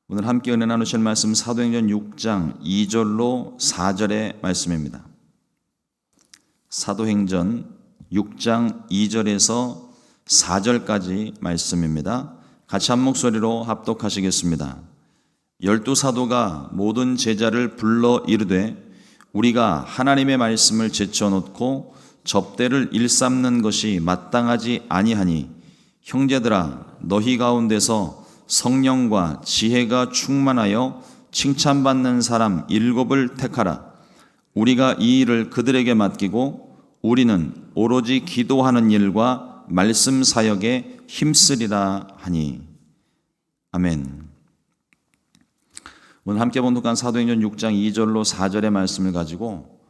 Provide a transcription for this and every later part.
오늘 함께 은혜 나누실 말씀 사도행전 6장 2절로 4절의 말씀입니다. 사도행전 6장 2절에서 4절까지 말씀입니다. 같이 한 목소리로 합독하시겠습니다. 12사도가 모든 제자를 불러 이르되 우리가 하나님의 말씀을 제쳐놓고 접대를 일삼는 것이 마땅하지 아니하니 형제들아 너희 가운데서 성령과 지혜가 충만하여 칭찬받는 사람 7을 택하라. 우리가 이 일을 그들에게 맡기고 우리는 오로지 기도하는 일과 말씀 사역에 힘쓰리라 하니. 아멘. 오늘 함께 봉독한 사도행전 6장 2절로 4절의 말씀을 가지고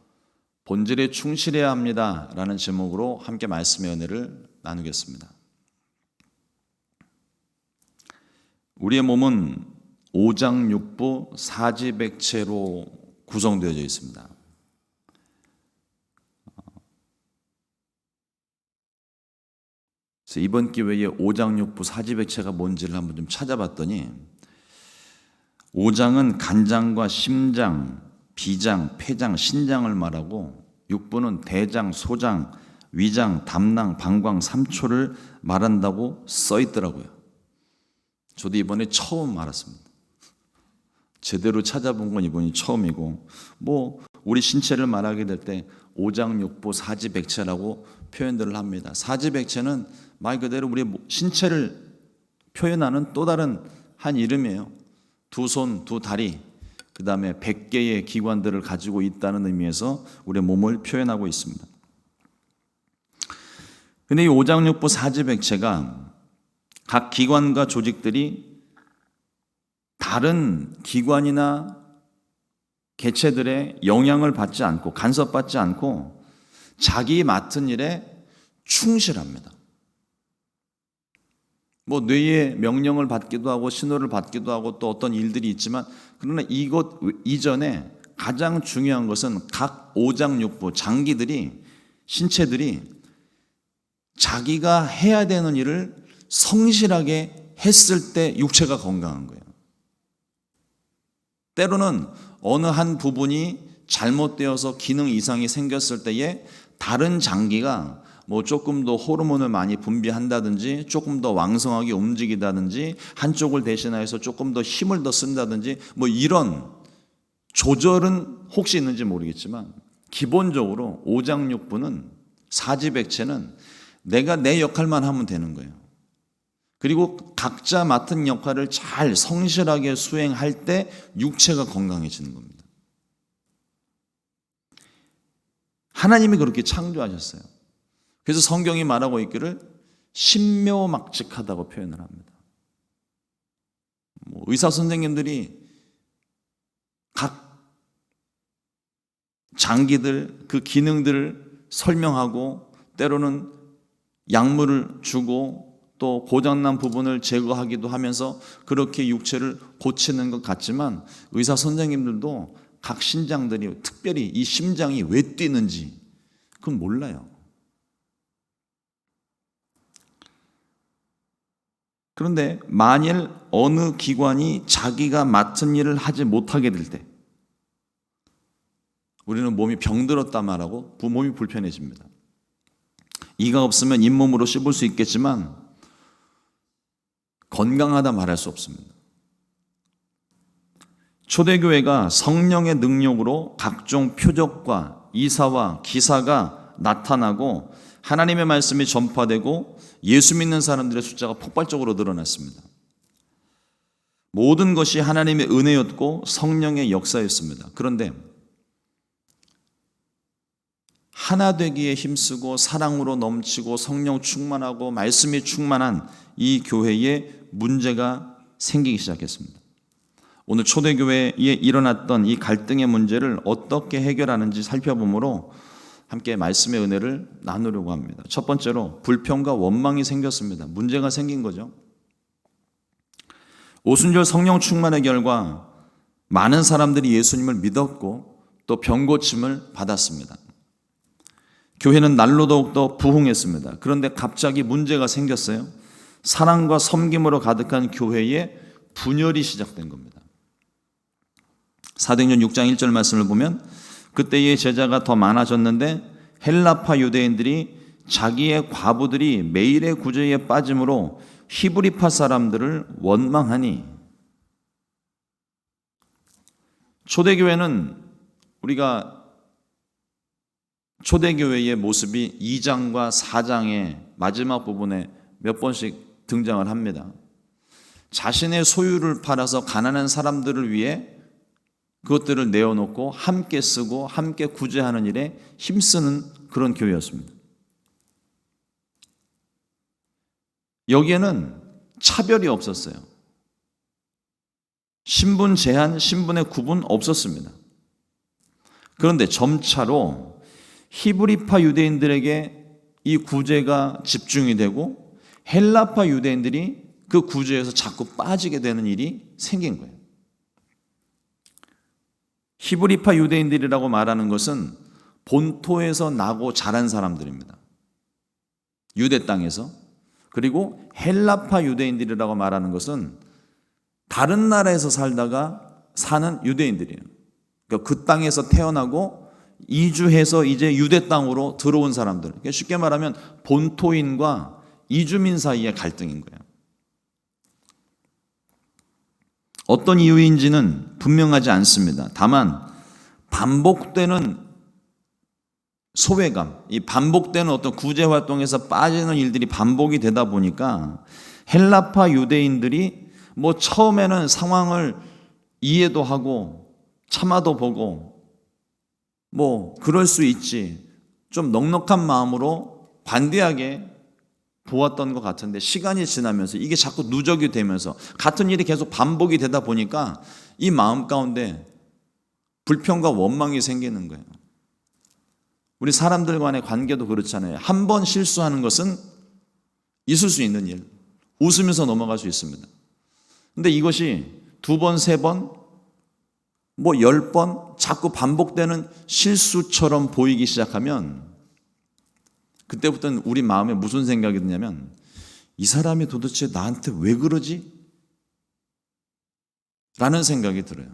본질에 충실해야 합니다 라는 제목으로 함께 말씀의 은혜를 나누겠습니다. 우리의 몸은 오장육부 사지백체로 구성되어져 있습니다. 그래서 이번 기회에 오장육부 사지백체가 뭔지를 한번 좀 찾아봤더니 오장은 간장과 심장, 비장, 폐장, 신장을 말하고 육부는 대장, 소장, 위장, 담낭, 방광, 삼초를 말한다고 써 있더라고요. 저도 이번에 처음 알았습니다. 제대로 찾아본 건 이번이 처음이고, 우리 신체를 말하게 될 때 오장육부 사지백체라고 표현들을 합니다. 사지백체는 말 그대로 우리 신체를 표현하는 또 다른 한 이름이에요. 두 손, 두 다리, 그 다음에 100개의 기관들을 가지고 있다는 의미에서 우리의 몸을 표현하고 있습니다. 근데 이 오장육부 사지백체가 각 기관과 조직들이 다른 기관이나 개체들의 영향을 받지 않고 간섭받지 않고 자기 맡은 일에 충실합니다. 뇌의 명령을 받기도 하고 신호를 받기도 하고 또 어떤 일들이 있지만, 그러나 이것 이전에 가장 중요한 것은 각 오장육부 장기들이, 신체들이 자기가 해야 되는 일을 성실하게 했을 때 육체가 건강한 거예요. 때로는 어느 한 부분이 잘못되어서 기능 이상이 생겼을 때에 다른 장기가 조금 더 호르몬을 많이 분비한다든지 조금 더 왕성하게 움직이다든지 한쪽을 대신해서 조금 더 힘을 더 쓴다든지 이런 조절은 혹시 있는지 모르겠지만 기본적으로 오장육부는 사지백체는 내가 내 역할만 하면 되는 거예요. 그리고 각자 맡은 역할을 잘 성실하게 수행할 때 육체가 건강해지는 겁니다. 하나님이 그렇게 창조하셨어요. 그래서 성경이 말하고 있기를 신묘막측하다고 표현을 합니다. 의사 선생님들이 각 장기들 그 기능들을 설명하고 때로는 약물을 주고 또 고장난 부분을 제거하기도 하면서 그렇게 육체를 고치는 것 같지만 의사 선생님들도 각 신장들이, 특별히 이 심장이 왜 뛰는지 그건 몰라요. 그런데 만일 어느 기관이 자기가 맡은 일을 하지 못하게 될 때 우리는 몸이 병들었다 말하고 몸이 불편해집니다. 이가 없으면 잇몸으로 씹을 수 있겠지만 건강하다 말할 수 없습니다. 초대교회가 성령의 능력으로 각종 표적과 이사와 기사가 나타나고 하나님의 말씀이 전파되고 예수 믿는 사람들의 숫자가 폭발적으로 늘어났습니다. 모든 것이 하나님의 은혜였고 성령의 역사였습니다. 그런데 하나 되기에 힘쓰고 사랑으로 넘치고 성령 충만하고 말씀이 충만한 이 교회에 문제가 생기기 시작했습니다. 오늘 초대교회에 일어났던 이 갈등의 문제를 어떻게 해결하는지 살펴보므로 함께 말씀의 은혜를 나누려고 합니다. 첫 번째로 불평과 원망이 생겼습니다. 문제가 생긴 거죠. 오순절 성령 충만의 결과 많은 사람들이 예수님을 믿었고 또 병고침을 받았습니다. 교회는 날로 더욱더 부흥했습니다. 그런데 갑자기 문제가 생겼어요. 사랑과 섬김으로 가득한 교회에 분열이 시작된 겁니다. 사도행전 6장 1절 말씀을 보면 그때의 제자가 더 많아졌는데 헬라파 유대인들이 자기의 과부들이 매일의 구제에 빠짐으로 히브리파 사람들을 원망하니. 초대교회는 우리가 초대교회의 모습이 2장과 4장의 마지막 부분에 몇 번씩 등장을 합니다. 자신의 소유를 팔아서 가난한 사람들을 위해 그것들을 내어놓고 함께 쓰고 함께 구제하는 일에 힘쓰는 그런 교회였습니다. 여기에는 차별이 없었어요. 신분 제한, 신분의 구분 없었습니다. 그런데 점차로 히브리파 유대인들에게 이 구제가 집중이 되고 헬라파 유대인들이 그 구제에서 자꾸 빠지게 되는 일이 생긴 거예요. 히브리파 유대인들이라고 말하는 것은 본토에서 나고 자란 사람들입니다. 유대 땅에서. 그리고 헬라파 유대인들이라고 말하는 것은 다른 나라에서 살다가 사는 유대인들이에요. 그러니까 그 땅에서 태어나고 이주해서 이제 유대 땅으로 들어온 사람들. 그러니까 쉽게 말하면 본토인과 이주민 사이의 갈등인 거예요. 어떤 이유인지는 분명하지 않습니다. 다만 반복되는 소외감, 이 반복되는 어떤 구제 활동에서 빠지는 일들이 반복이 되다 보니까 헬라파 유대인들이 뭐 처음에는 상황을 이해도 하고 참아도 보고 뭐 그럴 수 있지 좀 넉넉한 마음으로 관대하게 보았던 것 같은데 시간이 지나면서 이게 자꾸 누적이 되면서 같은 일이 계속 반복이 되다 보니까 이 마음 가운데 불평과 원망이 생기는 거예요. 우리 사람들 간의 관계도 그렇잖아요. 한 번 실수하는 것은 있을 수 있는 일, 웃으면서 넘어갈 수 있습니다. 근데 이것이 2번, 3번, 뭐 10번 자꾸 반복되는 실수처럼 보이기 시작하면 그때부터는 우리 마음에 무슨 생각이 드냐면 이 사람이 도대체 나한테 왜 그러지? 라는 생각이 들어요.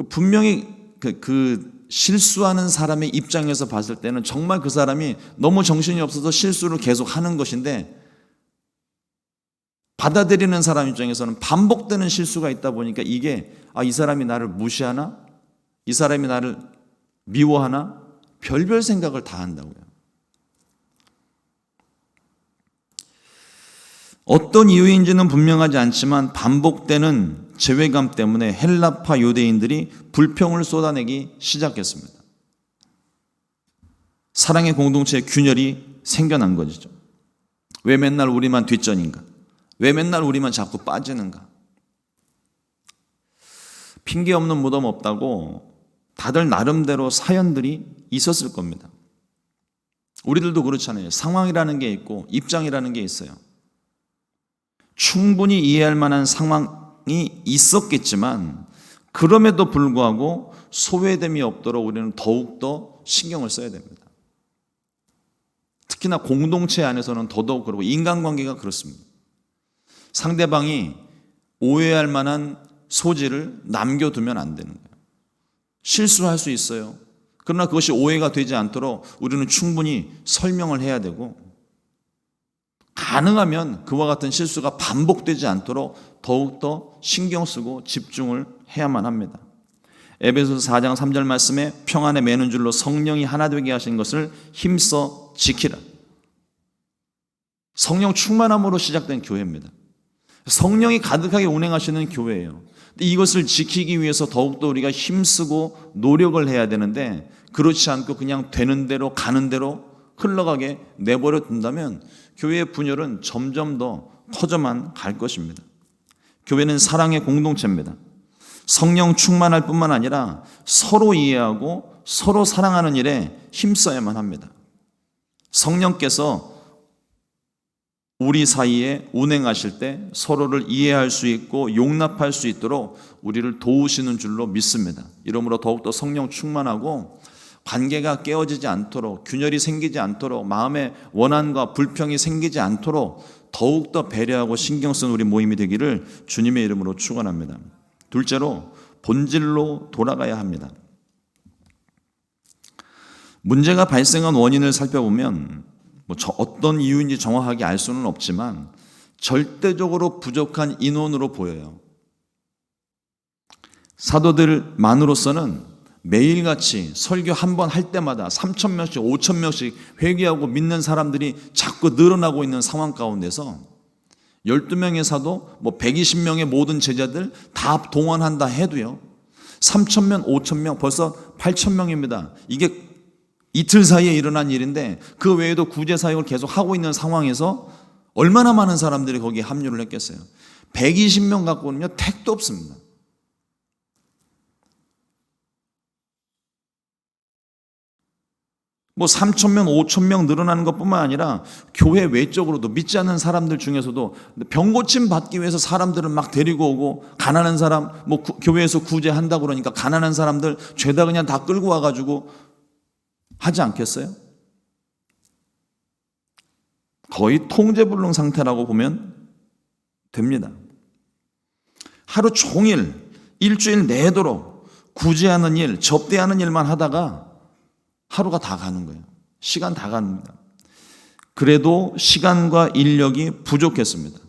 분명히 그 실수하는 사람의 입장에서 봤을 때는 정말 그 사람이 너무 정신이 없어서 실수를 계속 하는 것인데 받아들이는 사람 입장에서는 반복되는 실수가 있다 보니까 이게 이 사람이 나를 무시하나? 이 사람이 나를 미워하나? 별별 생각을 다 한다고요. 어떤 이유인지는 분명하지 않지만 반복되는 죄외감 때문에 헬라파 유대인들이 불평을 쏟아내기 시작했습니다. 사랑의 공동체의 균열이 생겨난 것이죠. 왜 맨날 우리만 뒷전인가? 왜 맨날 우리만 자꾸 빠지는가? 핑계 없는 무덤 없다고 다들 나름대로 사연들이 있었을 겁니다. 우리들도 그렇잖아요. 상황이라는 게 있고 입장이라는 게 있어요. 충분히 이해할 만한 상황이 있었겠지만 그럼에도 불구하고 소외됨이 없도록 우리는 더욱더 신경을 써야 됩니다. 특히나 공동체 안에서는 더더욱 그렇고 인간관계가 그렇습니다. 상대방이 오해할 만한 소지를 남겨두면 안 되는 거예요. 실수할 수 있어요. 그러나 그것이 오해가 되지 않도록 우리는 충분히 설명을 해야 되고 가능하면 그와 같은 실수가 반복되지 않도록 더욱더 신경 쓰고 집중을 해야만 합니다. 에베소서 4장 3절 말씀에 평안에 매는 줄로 성령이 하나 되게 하신 것을 힘써 지키라. 성령 충만함으로 시작된 교회입니다. 성령이 가득하게 운행하시는 교회예요. 이것을 지키기 위해서 더욱더 우리가 힘쓰고 노력을 해야 되는데 그렇지 않고 그냥 되는 대로 가는 대로 흘러가게 내버려 둔다면 교회의 분열은 점점 더 커져만 갈 것입니다. 교회는 사랑의 공동체입니다. 성령 충만할 뿐만 아니라 서로 이해하고 서로 사랑하는 일에 힘써야만 합니다. 성령께서 우리 사이에 운행하실 때 서로를 이해할 수 있고 용납할 수 있도록 우리를 도우시는 줄로 믿습니다. 이러므로 더욱더 성령 충만하고 관계가 깨어지지 않도록 균열이 생기지 않도록 마음에 원한과 불평이 생기지 않도록 더욱더 배려하고 신경 쓴 우리 모임이 되기를 주님의 이름으로 축원합니다. 둘째로 본질로 돌아가야 합니다. 문제가 발생한 원인을 살펴보면 어떤 이유인지 정확하게 알 수는 없지만 절대적으로 부족한 인원으로 보여요. 사도들만으로서는 매일같이 설교 한 번 할 때마다 3,000명씩 5,000명씩 회개하고 믿는 사람들이 자꾸 늘어나고 있는 상황 가운데서 12명의 사도 120명의 모든 제자들 다 동원한다 해도요 3,000명 5,000명 벌써 8,000명입니다. 이게 이틀 사이에 일어난 일인데 그 외에도 구제 사역을 계속 하고 있는 상황에서 얼마나 많은 사람들이 거기에 합류를 했겠어요. 120명 갖고는요 택도 없습니다. 뭐 3,000명, 5,000명 늘어나는 것뿐만 아니라 교회 외적으로도 믿지 않는 사람들 중에서도 병 고침 받기 위해서 사람들을 막 데리고 오고 가난한 사람 교회에서 구제한다고 그러니까 가난한 사람들 죄다 그냥 다 끌고 와가지고 하지 않겠어요? 거의 통제불능 상태라고 보면 됩니다. 하루 종일 일주일 내도록 구제하는 일, 접대하는 일만 하다가 하루가 다 가는 거예요. 시간 다 갑니다. 그래도 시간과 인력이 부족했습니다.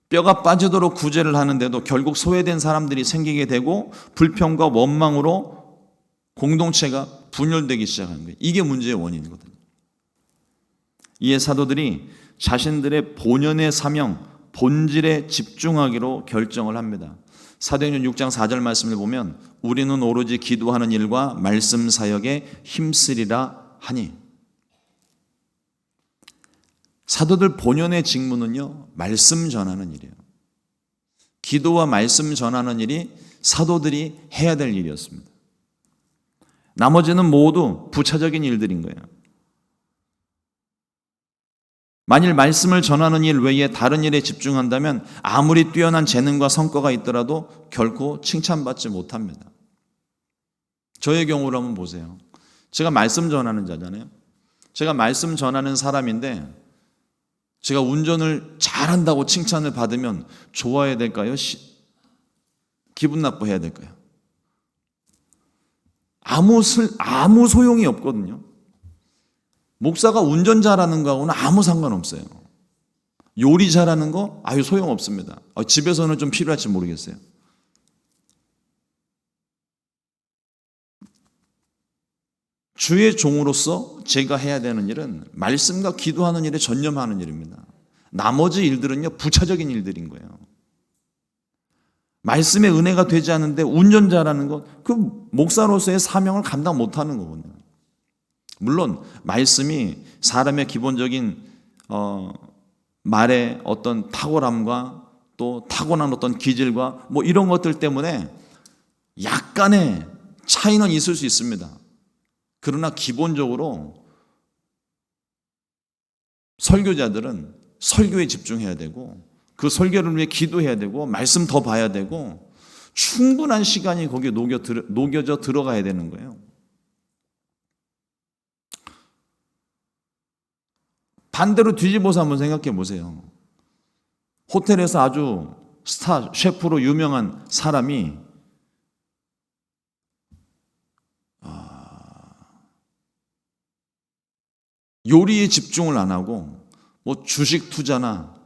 뼈가 빠지도록 구제를 하는데도 결국 소외된 사람들이 생기게 되고 불평과 원망으로 공동체가 분열되기 시작하는 거예요. 이게 문제의 원인이거든요. 이에 사도들이 자신들의 본연의 사명, 본질에 집중하기로 결정을 합니다. 사도행전 6장 4절 말씀을 보면 우리는 오로지 기도하는 일과 말씀 사역에 힘쓰리라 하니, 사도들 본연의 직무는요 말씀 전하는 일이에요. 기도와 말씀 전하는 일이 사도들이 해야 될 일이었습니다. 나머지는 모두 부차적인 일들인 거예요. 만일 말씀을 전하는 일 외에 다른 일에 집중한다면 아무리 뛰어난 재능과 성과가 있더라도 결코 칭찬받지 못합니다. 저의 경우를 한번 보세요. 제가 말씀 전하는 자잖아요. 제가 말씀 전하는 사람인데 제가 운전을 잘한다고 칭찬을 받으면 좋아해야 될까요? 기분 나빠해야 될까요? 아무 소용이 없거든요. 목사가 운전 잘하는 거하고는 아무 상관없어요. 요리 잘하는 거 아유 소용없습니다. 집에서는 좀 필요할지 모르겠어요. 주의 종으로서 제가 해야 되는 일은 말씀과 기도하는 일에 전념하는 일입니다. 나머지 일들은요 부차적인 일들인 거예요. 말씀의 은혜가 되지 않는데 운전 잘하는 것, 그 목사로서의 사명을 감당 못하는 거거든요. 물론 말씀이 사람의 기본적인 말의 어떤 탁월함과 또 타고난 어떤 기질과 뭐 이런 것들 때문에 약간의 차이는 있을 수 있습니다. 그러나 기본적으로 설교자들은 설교에 집중해야 되고 그 설교를 위해 기도해야 되고 말씀 더 봐야 되고 충분한 시간이 거기에 녹여져 들어가야 되는 거예요. 반대로 뒤집어서 한번 생각해 보세요. 호텔에서 아주 스타 셰프로 유명한 사람이 요리에 집중을 안 하고 뭐 주식 투자나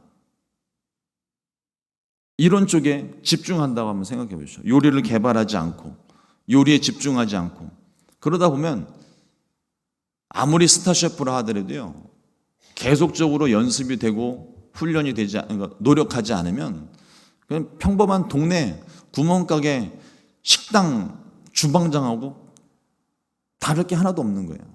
이런 쪽에 집중한다고 한번 생각해 보시죠. 요리를 개발하지 않고 요리에 집중하지 않고 그러다 보면 아무리 스타 셰프라 하더라도요 계속적으로 연습이 되고 훈련이 되지 않고 노력하지 않으면 그냥 평범한 동네 구멍가게 식당 주방장하고 다를 게 하나도 없는 거예요.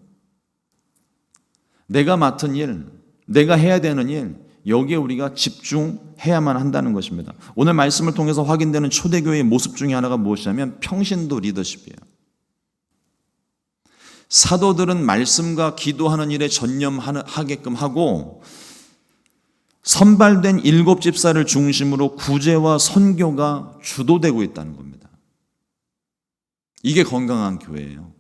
내가 맡은 일, 내가 해야 되는 일, 여기에 우리가 집중해야만 한다는 것입니다. 오늘 말씀을 통해서 확인되는 초대교회의 모습 중에 하나가 무엇이냐면 평신도 리더십이에요. 사도들은 말씀과 기도하는 일에 전념하게끔 하고 선발된 7 집사를 중심으로 구제와 선교가 주도되고 있다는 겁니다. 이게 건강한 교회예요.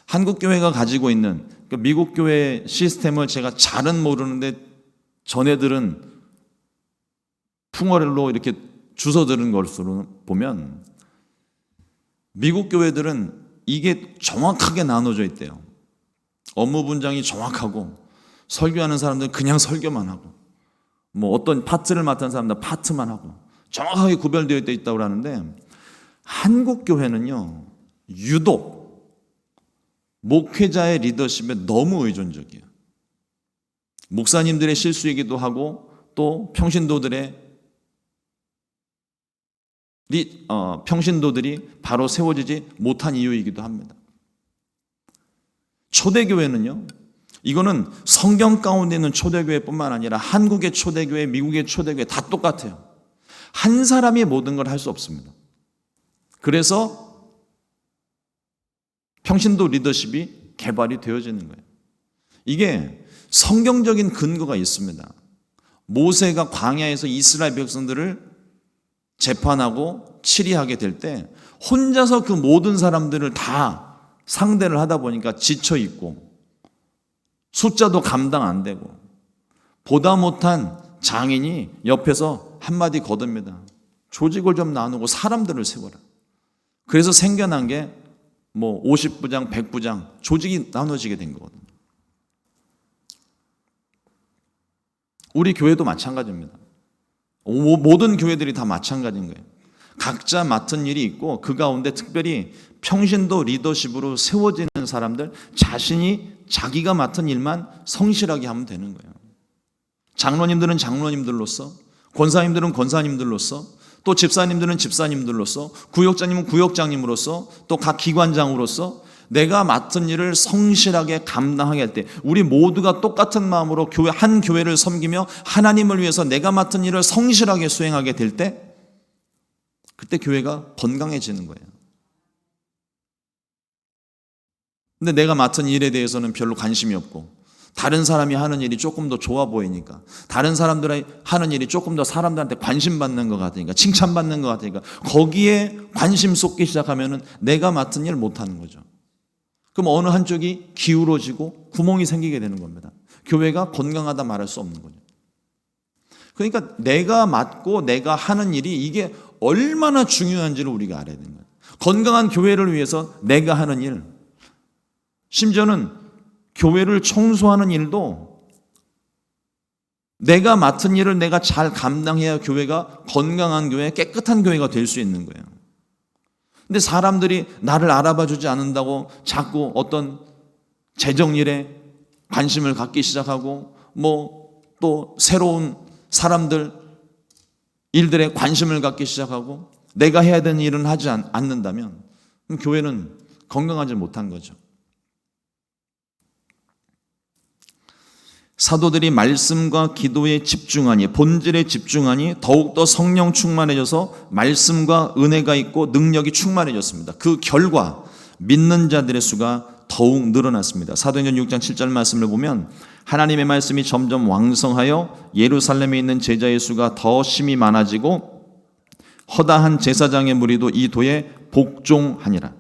한국 교회가 가지고 있는 미국 교회 시스템을 제가 잘은 모르는데 전애들은 풍어로 이렇게 주워 들은 것으로 보면 미국 교회들은 이게 정확하게 나눠져 있대요. 업무 분장이 정확하고 설교하는 사람들은 그냥 설교만 하고 뭐 어떤 파트를 맡은 사람들 파트만 하고 정확하게 구별되어 있다고 하는데 한국 교회는요 유독 목회자의 리더십에 너무 의존적이에요. 목사님들의 실수이기도 하고 또 평신도들이 바로 세워지지 못한 이유이기도 합니다. 초대교회는요, 이거는 성경 가운데 있는 초대교회뿐만 아니라 한국의 초대교회, 미국의 초대교회 다 똑같아요. 한 사람이 모든 걸 할 수 없습니다. 그래서 평신도 리더십이 개발이 되어지는 거예요. 이게 성경적인 근거가 있습니다. 모세가 광야에서 이스라엘 백성들을 재판하고 치리하게 될 때 혼자서 그 모든 사람들을 다 상대를 하다 보니까 지쳐 있고 숫자도 감당 안 되고 보다 못한 장인이 옆에서 한마디 거듭니다. 조직을 좀 나누고 사람들을 세워라. 그래서 생겨난 게 뭐 50부장, 100부장 조직이 나눠지게 된 거거든요. 우리 교회도 마찬가지입니다. 모든 교회들이 다 마찬가지인 거예요. 각자 맡은 일이 있고 그 가운데 특별히 평신도 리더십으로 세워지는 사람들 자신이 자기가 맡은 일만 성실하게 하면 되는 거예요. 장로님들은 장로님들로서, 권사님들은 권사님들로서, 또 집사님들은 집사님들로서, 구역장님은 구역장님으로서, 또 각 기관장으로서 내가 맡은 일을 성실하게 감당하게 할 때 우리 모두가 똑같은 마음으로 한 교회를 섬기며 하나님을 위해서 내가 맡은 일을 성실하게 수행하게 될 때 그때 교회가 건강해지는 거예요. 근데 내가 맡은 일에 대해서는 별로 관심이 없고 다른 사람이 하는 일이 조금 더 좋아 보이니까 다른 사람들이 하는 일이 조금 더 사람들한테 관심 받는 것 같으니까 칭찬받는 것 같으니까 거기에 관심 쏟기 시작하면 내가 맡은 일 못하는 거죠. 그럼 어느 한쪽이 기울어지고 구멍이 생기게 되는 겁니다. 교회가 건강하다 말할 수 없는 거죠. 그러니까 내가 맡고 내가 하는 일이 이게 얼마나 중요한지를 우리가 알아야 되는 거예요. 건강한 교회를 위해서 내가 하는 일, 심지어는 교회를 청소하는 일도 내가 맡은 일을 내가 잘 감당해야 교회가 건강한 교회, 깨끗한 교회가 될 수 있는 거예요. 근데 사람들이 나를 알아봐 주지 않는다고 자꾸 어떤 재정일에 관심을 갖기 시작하고 뭐 또 새로운 사람들 일들에 관심을 갖기 시작하고 내가 해야 되는 일은 하지 않는다면 교회는 건강하지 못한 거죠. 사도들이 말씀과 기도에 집중하니 본질에 집중하니 더욱더 성령 충만해져서 말씀과 은혜가 있고 능력이 충만해졌습니다. 그 결과 믿는 자들의 수가 더욱 늘어났습니다. 사도행전 6장 7절 말씀을 보면 하나님의 말씀이 점점 왕성하여 예루살렘에 있는 제자의 수가 더 심히 많아지고 허다한 제사장의 무리도 이 도에 복종하니라.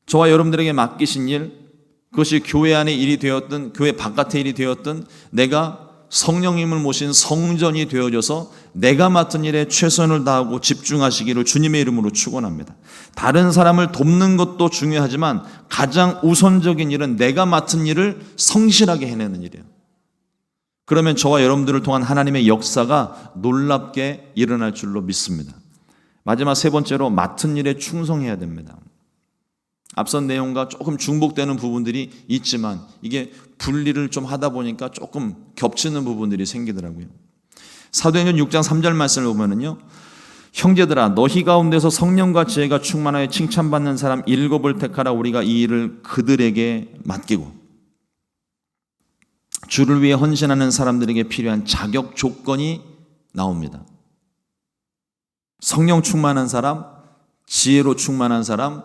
저와 여러분들에게 맡기신 일, 그것이 교회 안의 일이 되었든 교회 바깥의 일이 되었든 내가 성령님을 모신 성전이 되어져서 내가 맡은 일에 최선을 다하고 집중하시기를 주님의 이름으로 축원합니다. 다른 사람을 돕는 것도 중요하지만 가장 우선적인 일은 내가 맡은 일을 성실하게 해내는 일이에요. 그러면 저와 여러분들을 통한 하나님의 역사가 놀랍게 일어날 줄로 믿습니다. 마지막 세 번째로 맡은 일에 충성해야 됩니다. 앞선 내용과 조금 중복되는 부분들이 있지만 이게 분리를 좀 하다 보니까 조금 겹치는 부분들이 생기더라고요. 사도행전 6장 3절 말씀을 보면은요, 형제들아 너희 가운데서 성령과 지혜가 충만하여 칭찬받는 사람 7을 택하라. 우리가 이 일을 그들에게 맡기고. 주를 위해 헌신하는 사람들에게 필요한 자격 조건이 나옵니다. 성령 충만한 사람, 지혜로 충만한 사람,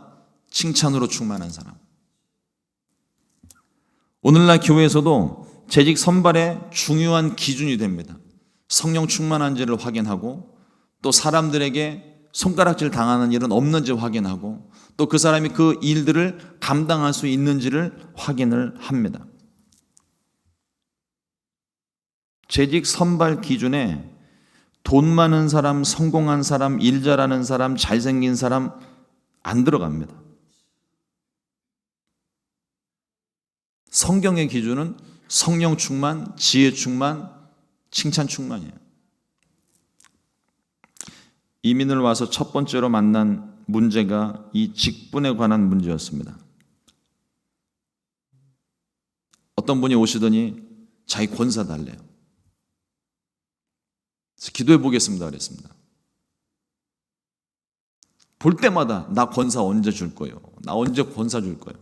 칭찬으로 충만한 사람. 오늘날 교회에서도 재직 선발의 중요한 기준이 됩니다. 성령 충만한지를 확인하고 또 사람들에게 손가락질 당하는 일은 없는지 확인하고 또 그 사람이 그 일들을 감당할 수 있는지를 확인을 합니다. 재직 선발 기준에 돈 많은 사람, 성공한 사람, 일 잘하는 사람, 잘생긴 사람 안 들어갑니다. 성경의 기준은 성령 충만, 지혜 충만, 칭찬 충만이에요. 이민을 와서 첫 번째로 만난 문제가 이 직분에 관한 문제였습니다. 어떤 분이 오시더니 자기 권사 달래요. 그래서 기도해 보겠습니다 그랬습니다. 볼 때마다 나 권사 언제 줄 거예요? 나 언제 권사 줄 거예요?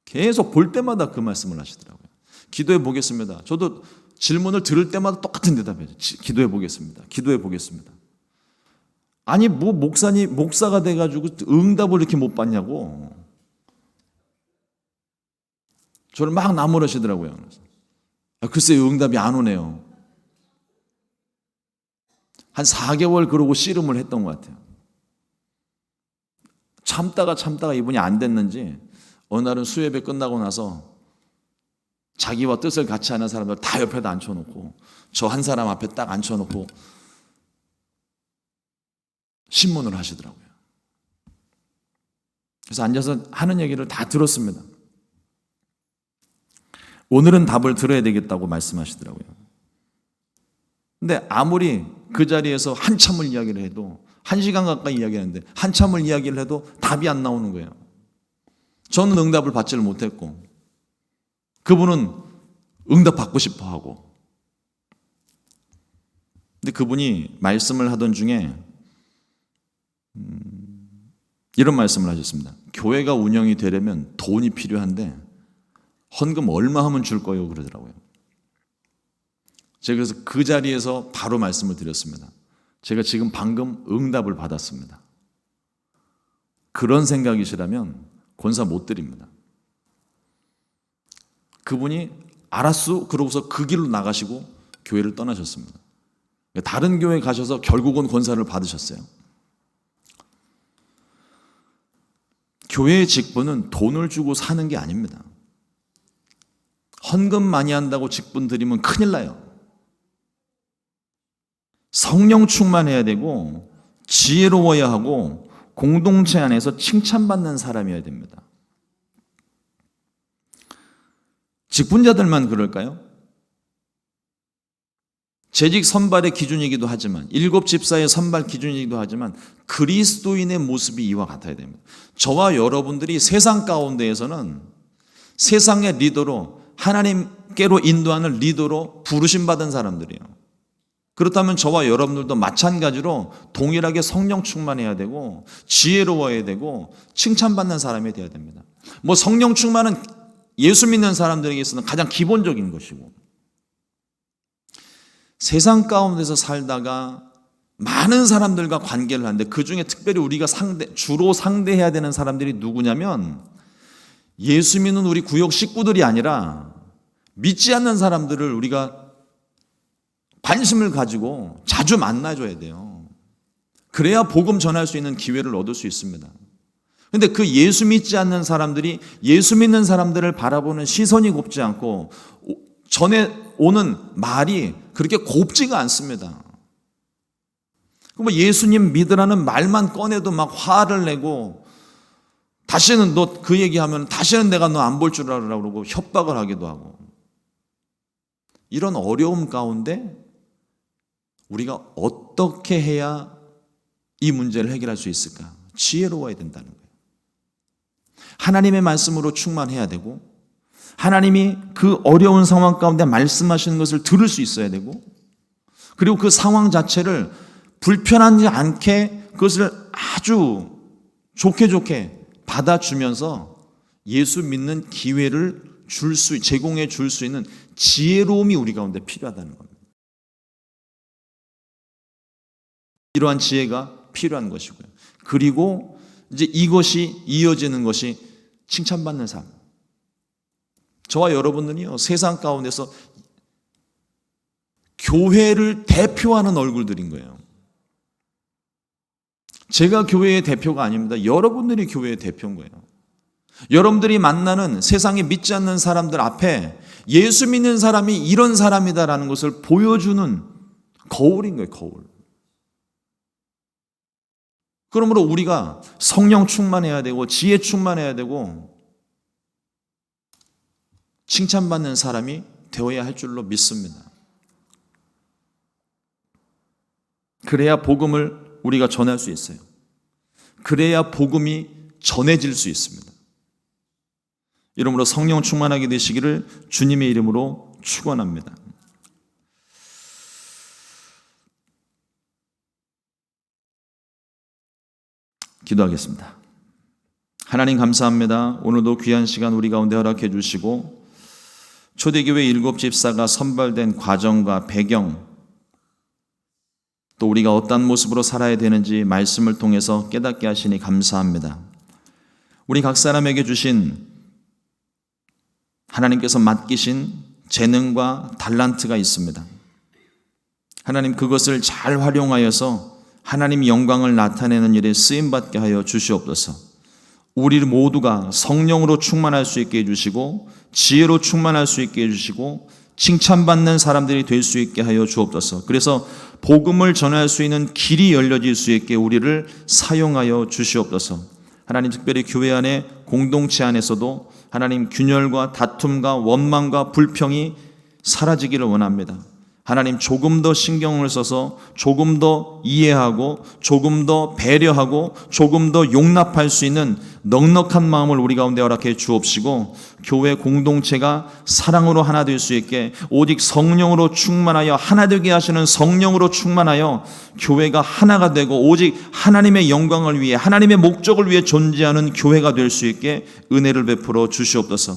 계속 볼 때마다 그 말씀을 하시더라고요. 기도해 보겠습니다. 저도 질문을 들을 때마다 똑같은 대답이에요. 기도해 보겠습니다. 기도해 보겠습니다. 아니 뭐 목사가 돼가지고 응답을 이렇게 못 받냐고 저를 막 나무라시더라고요. 글쎄요 응답이 안 오네요. 한 4개월 그러고 씨름을 했던 것 같아요. 참다가 이분이 안 됐는지 어느 날은 수예배 끝나고 나서 자기와 뜻을 같이 하는 사람들 다 옆에다 앉혀놓고 저 한 사람 앞에 딱 앉혀놓고 신문을 하시더라고요. 그래서 앉아서 하는 얘기를 다 들었습니다. 오늘은 답을 들어야 되겠다고 말씀하시더라고요. 근데 아무리 그 자리에서 한참을 이야기를 해도 1시간 가까이 이야기하는데 한참을 이야기를 해도 답이 안 나오는 거예요. 저는 응답을 받지를 못했고 그분은 응답 받고 싶어 하고. 근데 그분이 말씀을 하던 중에 이런 말씀을 하셨습니다. 교회가 운영이 되려면 돈이 필요한데 헌금 얼마 하면 줄 거예요? 그러더라고요. 제가 그래서 그 자리에서 바로 말씀을 드렸습니다. 제가 지금 방금 응답을 받았습니다. 그런 생각이시라면 권사 못 드립니다. 그분이 알았어? 그러고서 그 길로 나가시고 교회를 떠나셨습니다. 다른 교회 가셔서 결국은 권사를 받으셨어요. 교회의 직분은 돈을 주고 사는 게 아닙니다. 헌금 많이 한다고 직분 드리면 큰일 나요. 성령 충만해야 되고 지혜로워야 하고 공동체 안에서 칭찬받는 사람이어야 됩니다. 직분자들만 그럴까요? 재직 선발의 기준이기도 하지만 7 집사의 선발 기준이기도 하지만 그리스도인의 모습이 이와 같아야 됩니다. 저와 여러분들이 세상 가운데에서는 세상의 리더로 하나님께로 인도하는 리더로 부르심받은 사람들이에요. 그렇다면 저와 여러분들도 마찬가지로 동일하게 성령 충만해야 되고 지혜로워야 되고 칭찬받는 사람이 되어야 됩니다. 뭐 성령 충만은 예수 믿는 사람들에게 있어서는 가장 기본적인 것이고 세상 가운데서 살다가 많은 사람들과 관계를 하는데 그중에 특별히 우리가 주로 상대해야 되는 사람들이 누구냐면 예수 믿는 우리 구역 식구들이 아니라 믿지 않는 사람들을 우리가 관심을 가지고 자주 만나줘야 돼요. 그래야 복음 전할 수 있는 기회를 얻을 수 있습니다. 그런데 그 예수 믿지 않는 사람들이 예수 믿는 사람들을 바라보는 시선이 곱지 않고 전에 오는 말이 그렇게 곱지가 않습니다. 뭐 예수님 믿으라는 말만 꺼내도 막 화를 내고 다시는 너 그 얘기하면 다시는 내가 너 안 볼 줄 알아 그러고 협박을 하기도 하고 이런 어려움 가운데 우리가 어떻게 해야 이 문제를 해결할 수 있을까? 지혜로워야 된다는 거예요. 하나님의 말씀으로 충만해야 되고 하나님이 그 어려운 상황 가운데 말씀하시는 것을 들을 수 있어야 되고 그리고 그 상황 자체를 불편하지 않게 그것을 아주 좋게 받아주면서 예수 믿는 기회를 제공해 줄 수 있는 지혜로움이 우리 가운데 필요하다는 겁니다. 이러한 지혜가 필요한 것이고요. 그리고 이제 이것이 이어지는 것이 칭찬받는 삶. 저와 여러분들이요, 세상 가운데서 교회를 대표하는 얼굴들인 거예요. 제가 교회의 대표가 아닙니다. 여러분들이 교회의 대표인 거예요. 여러분들이 만나는 세상에 믿지 않는 사람들 앞에 예수 믿는 사람이 이런 사람이다라는 것을 보여주는 거울인 거예요, 거울. 그러므로 우리가 성령 충만해야 되고 지혜 충만해야 되고 칭찬받는 사람이 되어야 할 줄로 믿습니다. 그래야 복음을 우리가 전할 수 있어요. 그래야 복음이 전해질 수 있습니다. 이러므로 성령 충만하게 되시기를 주님의 이름으로 축원합니다. 기도하겠습니다. 하나님 감사합니다. 오늘도 귀한 시간 우리 가운데 허락해 주시고 초대교회 7 집사가 선발된 과정과 배경, 또 우리가 어떤 모습으로 살아야 되는지 말씀을 통해서 깨닫게 하시니 감사합니다. 우리 각 사람에게 주신 하나님께서 맡기신 재능과 달란트가 있습니다. 하나님 그것을 잘 활용하여서 하나님 영광을 나타내는 일에 쓰임받게 하여 주시옵소서. 우리 모두가 성령으로 충만할 수 있게 해주시고 지혜로 충만할 수 있게 해주시고 칭찬받는 사람들이 될 수 있게 하여 주옵소서. 그래서 복음을 전할 수 있는 길이 열려질 수 있게 우리를 사용하여 주시옵소서. 하나님 특별히 교회 안에 공동체 안에서도 하나님 균열과 다툼과 원망과 불평이 사라지기를 원합니다. 하나님 조금 더 신경을 써서 조금 더 이해하고 조금 더 배려하고 조금 더 용납할 수 있는 넉넉한 마음을 우리 가운데 허락해 주옵시고 교회 공동체가 사랑으로 하나 될 수 있게 오직 성령으로 충만하여 하나 되게 하시는 성령으로 충만하여 교회가 하나가 되고 오직 하나님의 영광을 위해 하나님의 목적을 위해 존재하는 교회가 될 수 있게 은혜를 베풀어 주시옵소서.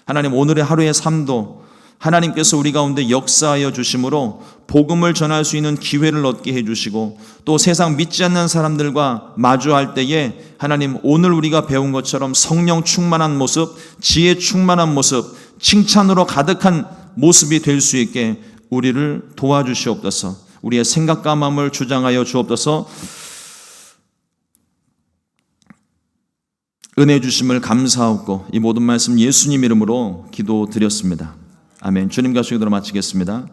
하나님 오늘의 하루의 삶도 하나님께서 우리 가운데 역사하여 주심으로 복음을 전할 수 있는 기회를 얻게 해주시고 또 세상 믿지 않는 사람들과 마주할 때에 하나님 오늘 우리가 배운 것처럼 성령 충만한 모습, 지혜 충만한 모습, 칭찬으로 가득한 모습이 될 수 있게 우리를 도와주시옵소서. 우리의 생각과 마음을 주장하여 주옵소서. 은혜 주심을 감사하고 이 모든 말씀 예수님 이름으로 기도드렸습니다. 아멘. 주님과 기도로 마치겠습니다.